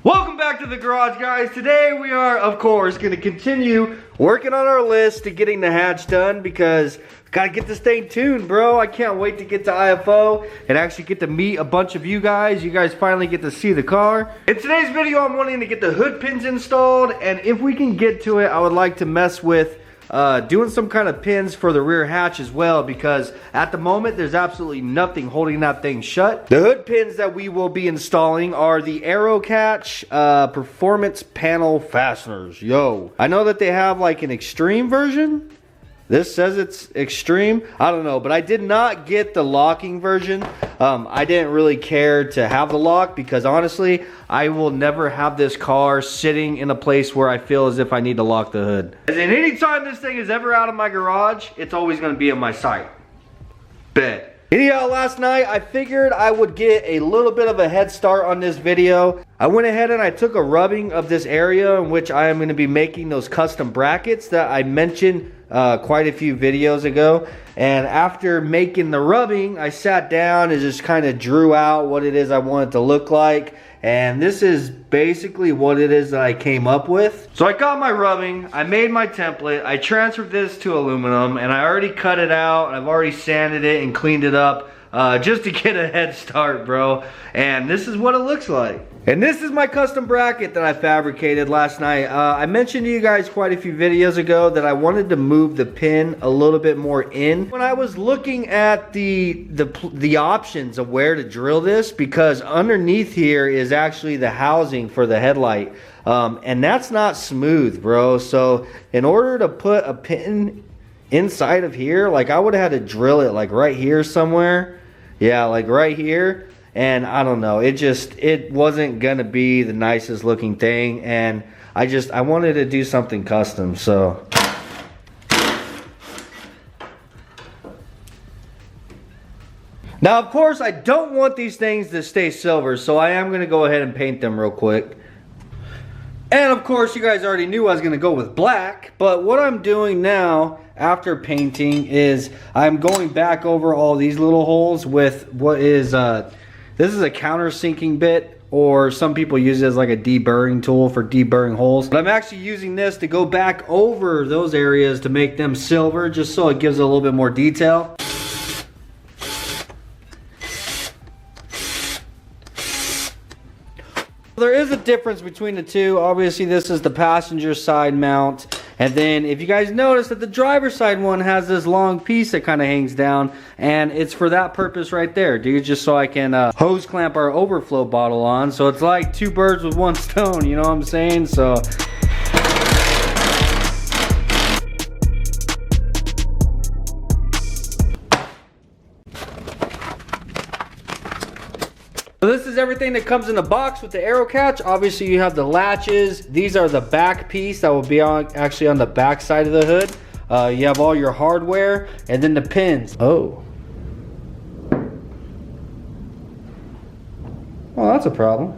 Welcome back to the garage, guys. Today we are, of course, going to continue working on our list to getting the hatch done because gotta get this thing tuned, bro. I can't wait to get to IFO and actually get to meet a bunch of you guys. You guys finally get to see the car. In today's video, I'm wanting to get the hood pins installed, and if we can get to it, I would like to mess with doing some kind of pins for the rear hatch as well, because at the moment there's absolutely nothing holding that thing shut. The hood pins that we will be installing are the Aero Catch performance panel fasteners. Yo, I know that they have like an extreme version. This says it's extreme. I don't know, but I did not get the locking version. I didn't really care to have the lock because honestly, I will never have this car sitting in a place where I feel as if I need to lock the hood. And anytime this thing is ever out of my garage, it's always gonna be in my sight. Bet. Anyhow, last night I figured I would get a little bit of a head start on this video. I went ahead and I took a rubbing of this area in which I am going to be making those custom brackets that I mentioned quite a few videos ago. And after making the rubbing, I sat down and just kind of drew out what it is I want it to look like. And this is basically what it is that I came up with. So I got my rubbing, I made my template, I transferred this to aluminum, and I already cut it out, and I've already sanded it and cleaned it up just to get a head start, bro. And this is what it looks like. And this is my custom bracket that I fabricated last night. I mentioned to you guys quite a few videos ago that I wanted to move the pin a little bit more in. When I was looking at the options of where to drill this, because underneath here is actually the housing for the headlight. And that's not smooth, bro. So in order to put a pin inside of here, like I would have had to drill it like right here somewhere. Yeah, like right here. And I don't know, it wasn't gonna be the nicest looking thing, and I wanted to do something custom. So now, of course, I don't want these things to stay silver, so I am gonna go ahead and paint them real quick. And of course, you guys already knew I was gonna go with black, but what I'm doing now after painting is I'm going back over all these little holes with what is this is a countersinking bit, or some people use it as like a deburring tool for deburring holes. But I'm actually using this to go back over those areas to make them silver, just so it gives it a little bit more detail. There is a difference between the two. Obviously, this is the passenger side mount. And then if you guys notice that the driver's side one has this long piece that kind of hangs down, and it's for that purpose right there, dude, just so I can hose clamp our overflow bottle on. So it's like two birds with one stone, you know what I'm saying? So this is everything that comes in the box with the Aero Catch. Obviously, you have the latches. These are the back piece that will be actually on the back side of the hood. You have all your hardware, and then the pins. Oh. Well, that's a problem.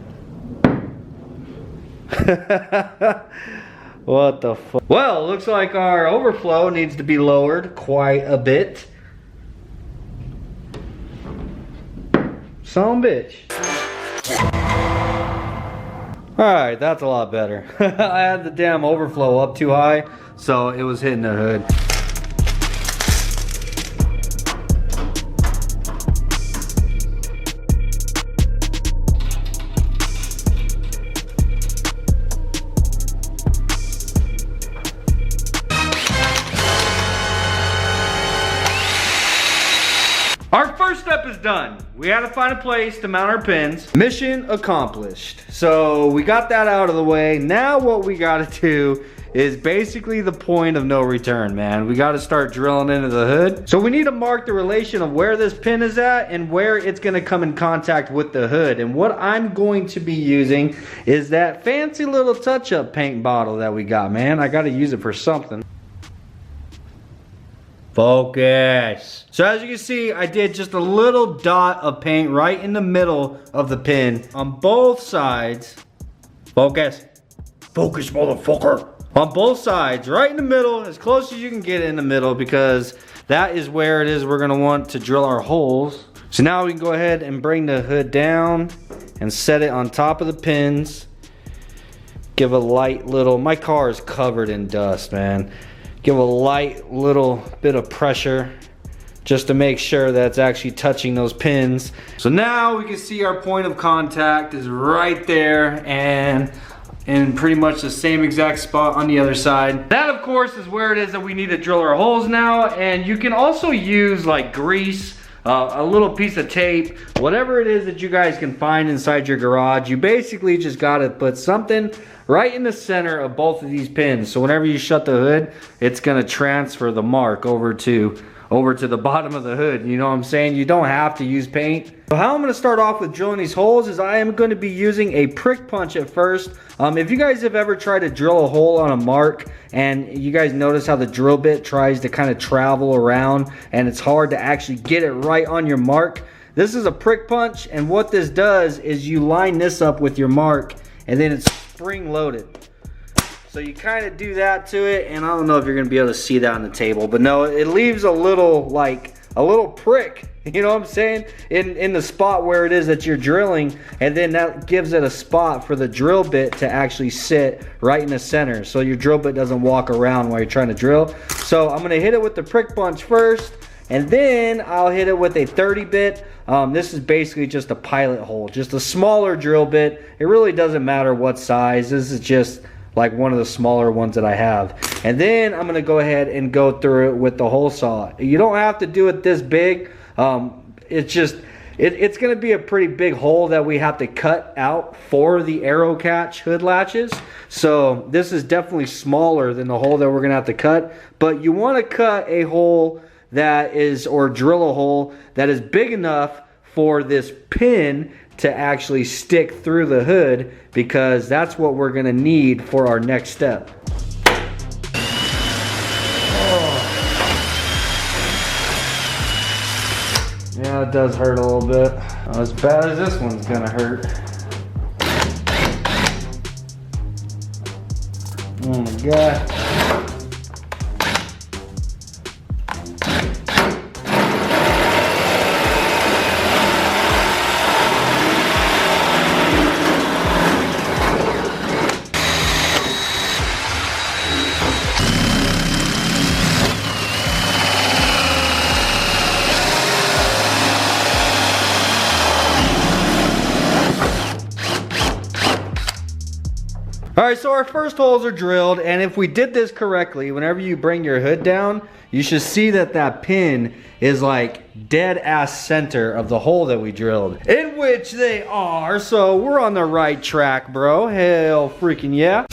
What the fuck? Well, looks like our overflow needs to be lowered quite a bit. Son of a bitch. Alright, that's a lot better. I had the damn overflow up too high, so it was hitting the hood. Our first step is done. We had to find a place to mount our pins. Mission accomplished. So we got that out of the way. Now what we gotta do is basically the point of no return, man. We gotta start drilling into the hood. So we need to mark the relation of where this pin is at and where it's gonna come in contact with the hood. And what I'm going to be using is that fancy little touch-up paint bottle that we got, man. I gotta use it for something. Focus. So as you can see, I did just a little dot of paint right in the middle of the pin on both sides. Focus. Focus, motherfucker. On both sides, right in the middle, as close as you can get in the middle, because that is where it is we're gonna want to drill our holes. So now we can go ahead and bring the hood down and set it on top of the pins. give a light little, my car is covered in dust, man. Give a light little bit of pressure just to make sure that it's actually touching those pins. So now we can see our point of contact is right there, and in pretty much the same exact spot on the other side. That of course is where it is that we need to drill our holes now, and you can also use like grease, a little piece of tape, whatever it is that you guys can find inside your garage. You basically just gotta put something right in the center of both of these pins, so whenever you shut the hood, it's gonna transfer the mark over to the bottom of the hood. You know what I'm saying? You don't have to use paint. So how I'm gonna start off with drilling these holes is I am gonna be using a prick punch at first. If you guys have ever tried to drill a hole on a mark and you guys notice how the drill bit tries to kind of travel around and it's hard to actually get it right on your mark, this is a prick punch, and what this does is you line this up with your mark and then it's spring loaded. So you kind of do that to it, and I don't know if you're gonna be able to see that on the table, but no, it leaves a little, like a little prick, you know what I'm saying, in the spot where it is that you're drilling, and then that gives it a spot for the drill bit to actually sit right in the center, so your drill bit doesn't walk around while you're trying to drill. So I'm gonna hit it with the prick punch first, and then I'll hit it with a 30 bit. This is basically just a pilot hole, just a smaller drill bit. It really doesn't matter what size. This is just like one of the smaller ones that I have. And then I'm gonna go ahead and go through it with the hole saw. You don't have to do it this big. It's gonna be a pretty big hole that we have to cut out for the arrow catch hood latches. So this is definitely smaller than the hole that we're gonna have to cut. But you wanna cut a hole that is, or drill a hole that is big enough for this pin to actually stick through the hood, because that's what we're gonna need for our next step. Oh. Yeah, it does hurt a little bit. Not as bad as this one's gonna hurt. Oh my God. Alright, so our first holes are drilled, and if we did this correctly, whenever you bring your hood down, you should see that that pin is like dead ass center of the hole that we drilled. In which they are, so we're on the right track, bro. Hell freaking yeah.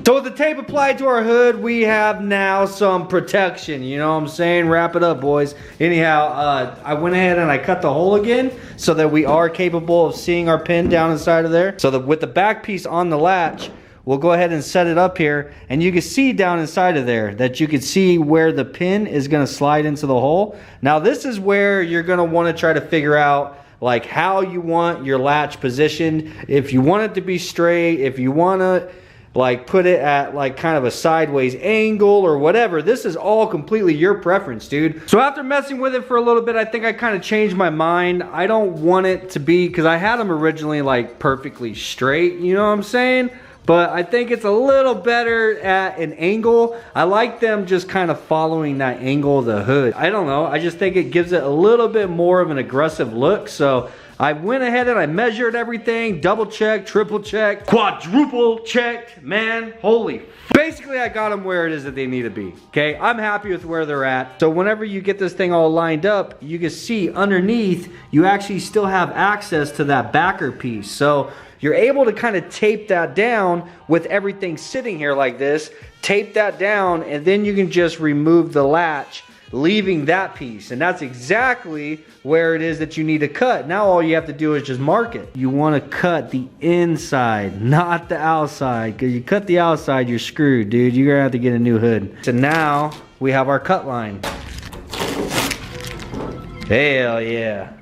So with the tape applied to our hood, we have now some protection, you know what I'm saying? Wrap it up, boys. Anyhow, I went ahead and I cut the hole again so that we are capable of seeing our pin down inside of there. So that with the back piece on the latch, we'll go ahead and set it up here, and you can see down inside of there that you can see where the pin is gonna slide into the hole. Now this is where you're gonna wanna try to figure out like how you want your latch positioned. If you want it to be straight, if you wanna like put it at like kind of a sideways angle or whatever. This is all completely your preference, dude. So after messing with it for a little bit, I think I kind of changed my mind. I don't want it to be, because I had them originally like perfectly straight, you know what I'm saying? But I think it's a little better at an angle. I like them just kind of following that angle of the hood. I don't know, I just think it gives it a little bit more of an aggressive look. So I went ahead and I measured everything, double checked, triple checked, quadruple checked, man, holy. Basically, I got them where it is that they need to be, okay? I'm happy with where they're at. So whenever you get this thing all lined up, you can see underneath, you actually still have access to that backer piece. So you're able to kind of tape that down with everything sitting here like this, tape that down, and then you can just remove the latch, leaving that piece. And that's exactly where it is that you need to cut. Now all you have to do is just mark it. You want to cut the inside, not the outside, because you cut the outside, you're screwed, dude. You're gonna have to get a new hood. So now we have our cut line. Hell yeah.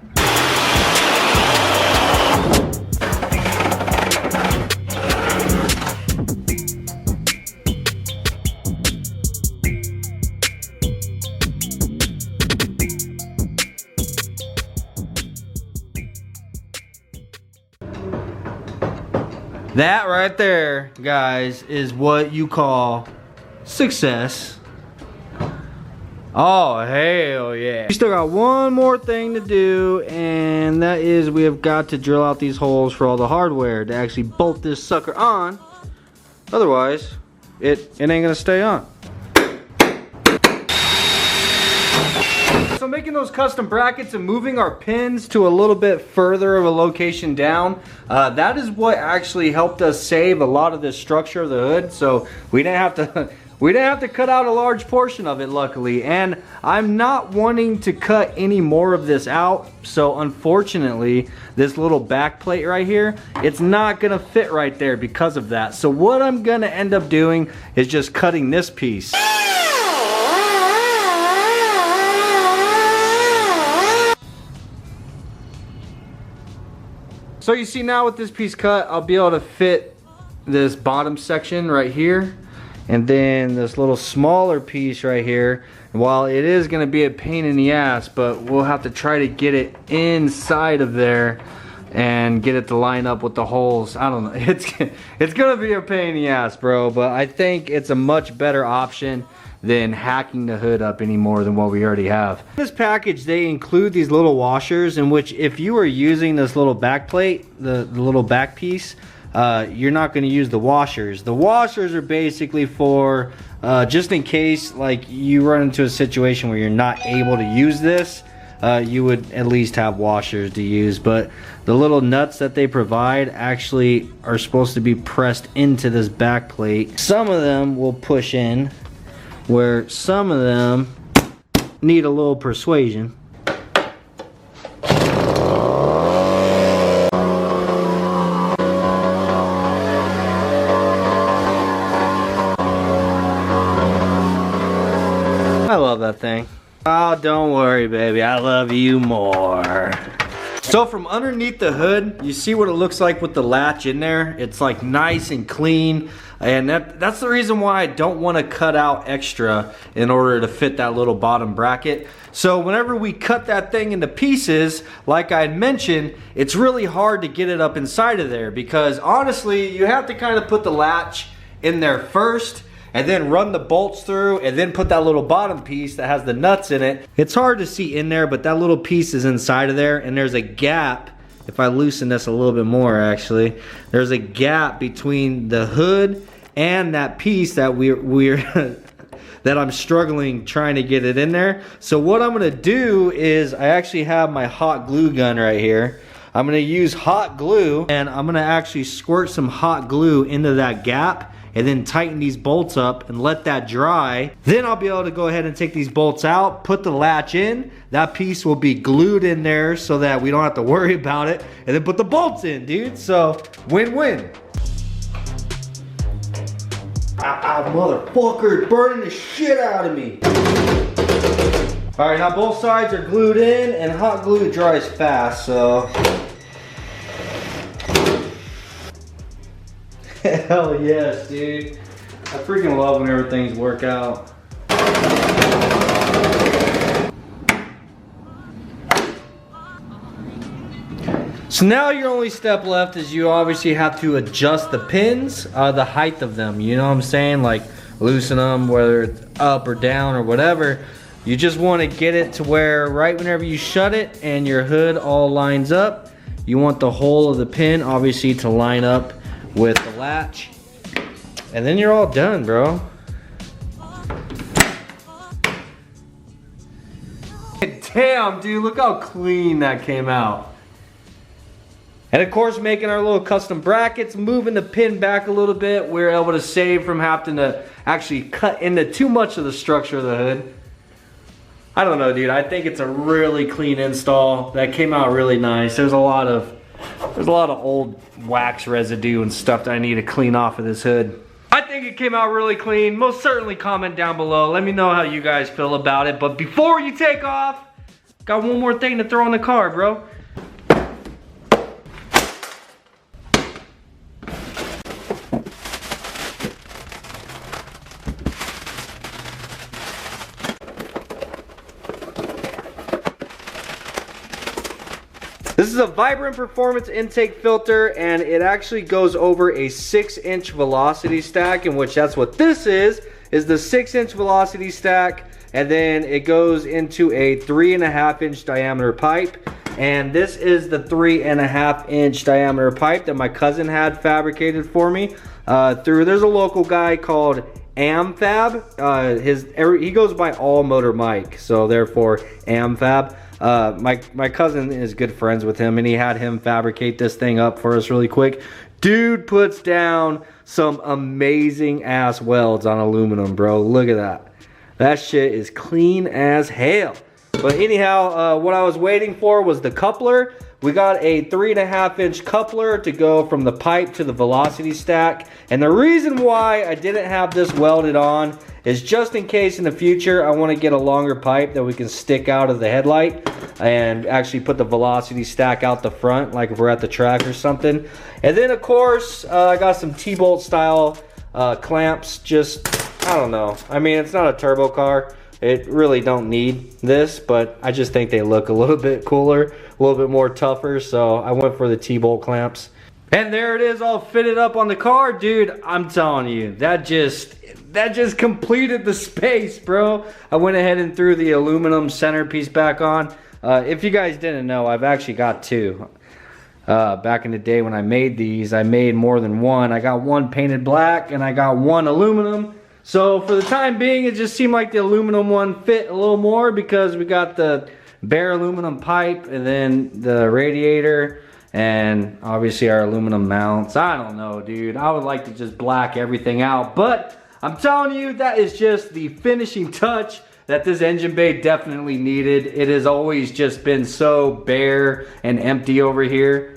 That right there, guys, is what you call success. Oh, hell yeah. We still got one more thing to do, and that is we have got to drill out these holes for all the hardware to actually bolt this sucker on. Otherwise, it ain't gonna stay on. So making those custom brackets and moving our pins to a little bit further of a location down, that is what actually helped us save a lot of the structure of the hood. So we didn't have to cut out a large portion of it, luckily. And I'm not wanting to cut any more of this out. So unfortunately, this little back plate right here, it's not gonna fit right there because of that. So what I'm gonna end up doing is just cutting this piece. So you see now with this piece cut, I'll be able to fit this bottom section right here, and then this little smaller piece right here. And while it is gonna be a pain in the ass, but we'll have to try to get it inside of there and get it to line up with the holes. I don't know, it's gonna be a pain in the ass, bro, but I think it's a much better option than hacking the hood up any more than what we already have. In this package, they include these little washers, in which if you are using this little back plate, the little back piece, you're not going to use the washers. The washers are basically for just in case like you run into a situation where you're not able to use this, you would at least have washers to use. But the little nuts that they provide actually are supposed to be pressed into this back plate. Some of them will push in, where some of them need a little persuasion. I love that thing. Oh, don't worry, baby, I love you more. So from underneath the hood, you see what it looks like with the latch in there. It's like nice and clean. And that's the reason why I don't want to cut out extra in order to fit that little bottom bracket. So whenever we cut that thing into pieces, like I mentioned, it's really hard to get it up inside of there, because honestly, you have to kind of put the latch in there first and then run the bolts through and then put that little bottom piece that has the nuts in it. It's hard to see in there, but that little piece is inside of there, and there's a gap. If I loosen this a little bit more, actually, there's a gap between the hood and that piece that we're that I'm struggling trying to get it in there. So what I'm gonna do is, I actually have my hot glue gun right here. I'm gonna use hot glue, and I'm gonna actually squirt some hot glue into that gap and then tighten these bolts up and let that dry. Then I'll be able to go ahead and take these bolts out, put the latch in. That piece will be glued in there so that we don't have to worry about it, and then put the bolts in, dude. So win-win. Motherfucker, burning the shit out of me. All right, now both sides are glued in, and hot glue dries fast, so. Hell yes, dude. I freaking love whenever things work out. So now your only step left is you obviously have to adjust the pins, the height of them. You know what I'm saying? Like loosen them, whether it's up or down or whatever. You just want to get it to where right whenever you shut it and your hood all lines up, you want the hole of the pin obviously to line up with the latch, and then you're all done, bro. Damn, dude, look how clean that came out. And of course, making our little custom brackets, moving the pin back a little bit, we're able to save from having to actually cut into too much of the structure of the hood. I don't know, dude, I think it's a really clean install. That came out really nice. There's a lot of old wax residue and stuff that I need to clean off of this hood. I think it came out really clean. Most certainly comment down below. Let me know how you guys feel about it. But before you take off, got one more thing to throw in the car, bro. This is a Vibrant Performance intake filter, and it actually goes over a 6-inch velocity stack, in which that's what this is the 6-inch velocity stack, and then it goes into a 3.5-inch diameter pipe. And this is the 3.5-inch diameter pipe that my cousin had fabricated for me. There's a local guy called AmFab. He goes by All Motor Mike, so therefore AmFab. My cousin is good friends with him, and he had him fabricate this thing up for us really quick. Dude puts down some amazing ass welds on aluminum, bro. Look at that. That shit is clean as hell. But anyhow, what I was waiting for was the coupler. We got a 3.5-inch coupler to go from the pipe to the velocity stack. And the reason why I didn't have this welded on is just in case in the future I want to get a longer pipe that we can stick out of the headlight and actually put the velocity stack out the front, like if we're at the track or something. And then of course, I got some T-bolt style clamps. Just, I don't know. I mean, it's not a turbo car. It really don't need this, but I just think they look a little bit cooler, a little bit more tougher, so I went for the T-bolt clamps. And there it is, all fitted up on the car. Dude, I'm telling you, that just completed the space, bro. I went ahead and threw the aluminum centerpiece back on. If you guys didn't know, I've actually got two. Back in the day when I made these, I made more than one. I got one painted black and I got one aluminum. So for the time being, it just seemed like the aluminum one fit a little more because we got the bare aluminum pipe and then the radiator and obviously our aluminum mounts. I don't know, dude. I would like to just black everything out, but I'm telling you, that is just the finishing touch that this engine bay definitely needed. It has always just been so bare and empty over here.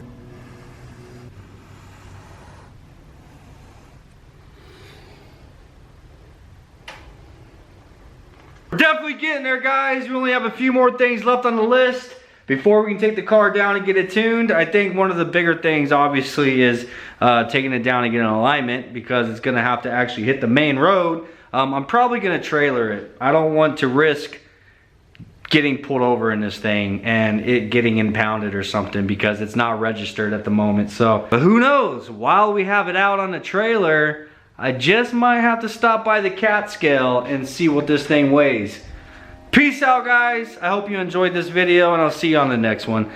We're definitely getting there, guys. We only have a few more things left on the list before we can take the car down and get it tuned. I think one of the bigger things, obviously, is taking it down and getting alignment, because it's going to have to actually hit the main road. I'm probably going to trailer it. I don't want to risk getting pulled over in this thing and it getting impounded or something, because it's not registered at the moment. So, but who knows? While we have it out on the trailer, I just might have to stop by the cat scale and see what this thing weighs. Peace out, guys. I hope you enjoyed this video, and I'll see you on the next one.